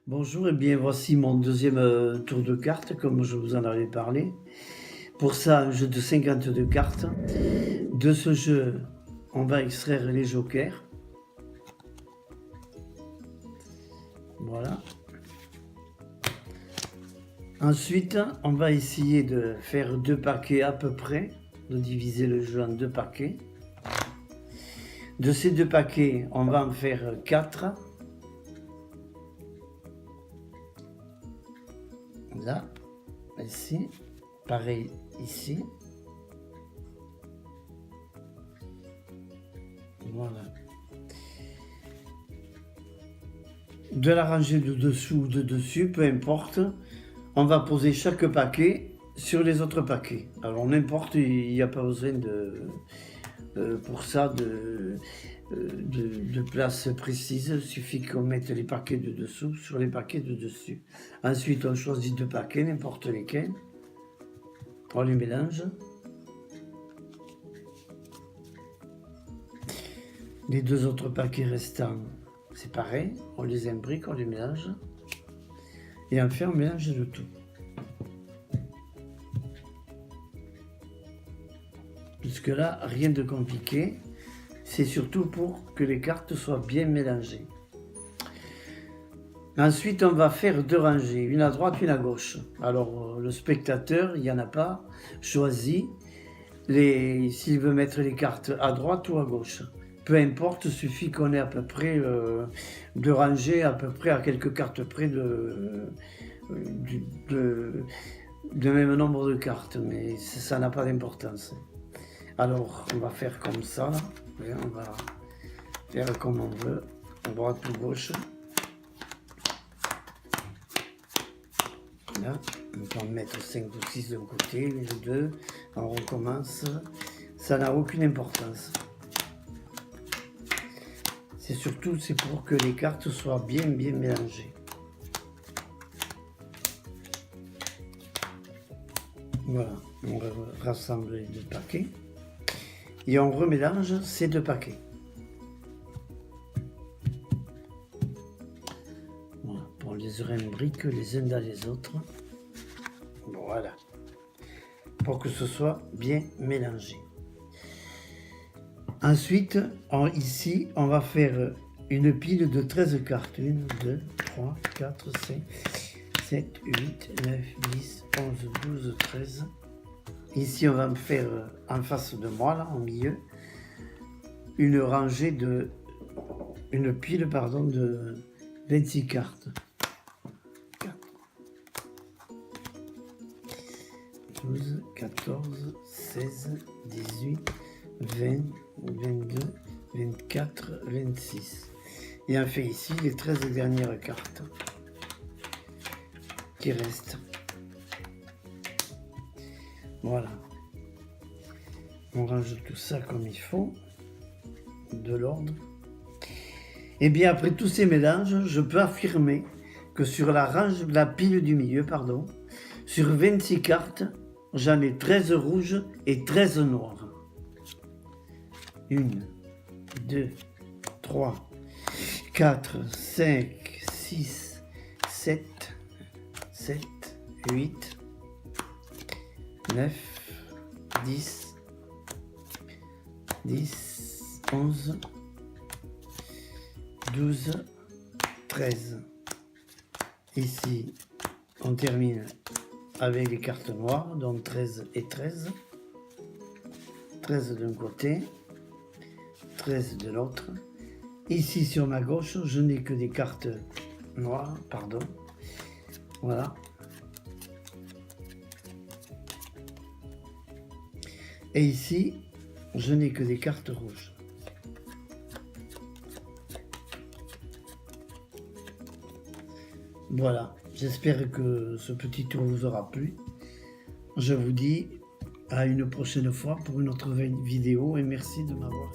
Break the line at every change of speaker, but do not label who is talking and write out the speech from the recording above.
Bonjour et bien voici mon deuxième tour de cartes comme je vous en avais parlé. Pour ça, un jeu de 52 cartes. De ce jeu, on va extraire les jokers. Voilà. Ensuite, on va essayer de faire 2 paquets à peu près, de diviser le jeu en 2 paquets. De ces 2 paquets, on va en faire 4. Là, ici, pareil ici. Voilà. De la rangée de dessous ou de dessus, peu importe, on va poser chaque paquet sur les autres paquets. Alors n'importe, il n'y a pas besoin pour ça de place précise, il suffit qu'on mette les paquets de dessous sur les paquets de dessus. Ensuite on choisit 2 paquets, n'importe lesquels, on les mélange. Les 2 autres paquets restants, c'est pareil, on les imbrique, on les mélange. Et enfin, on mélange le tout. Jusque là, rien de compliqué. C'est surtout pour que les cartes soient bien mélangées. Ensuite, on va faire 2 rangées, une à droite, une à gauche. Alors, le spectateur, il n'y en a pas, choisit s'il veut mettre les cartes à droite ou à gauche. Peu importe, il suffit qu'on ait à peu près de rangées, à peu près à quelques cartes près de même nombre de cartes, mais ça n'a pas d'importance. Alors, on va faire comme ça, on va faire comme on veut, à droite ou gauche. Là, on peut en mettre 5 ou 6 de côté, les 2, on recommence, ça n'a aucune importance. C'est pour que les cartes soient bien mélangées. Voilà, on rassemble les 2 paquets et on remélange ces 2 paquets. Voilà, on les imbrique les uns dans les autres. Voilà, pour que ce soit bien mélangé. Ensuite, ici, on va faire une pile de 13 cartes. 1, 2, 3, 4, 5, 7, 8, 9, 10, 11, 12, 13. Ici, on va me faire en face de moi, là, au milieu, une pile de 26 cartes. 4, 12, 14, 16, 18, 20, 22, 24, 26. Et on fait ici les 13 dernières cartes qui restent. Voilà. On range tout ça comme il faut, de l'ordre. Et bien après tous ces mélanges, je peux affirmer que sur la pile du milieu, sur 26 cartes, j'en ai 13 rouges et 13 noirs. 1, 2, 3, 4, 5, 6, 7, 8, 9, 10, 11, 12, 13. Ici, on termine avec les cartes noires, donc 13 et 13. 13 d'un côté, 13 de l'autre. Ici sur ma gauche, je n'ai que des cartes noires, Voilà. Et ici, je n'ai que des cartes rouges. Voilà, j'espère que ce petit tour vous aura plu. Je vous dis à une prochaine fois pour une autre vidéo et merci de m'avoir.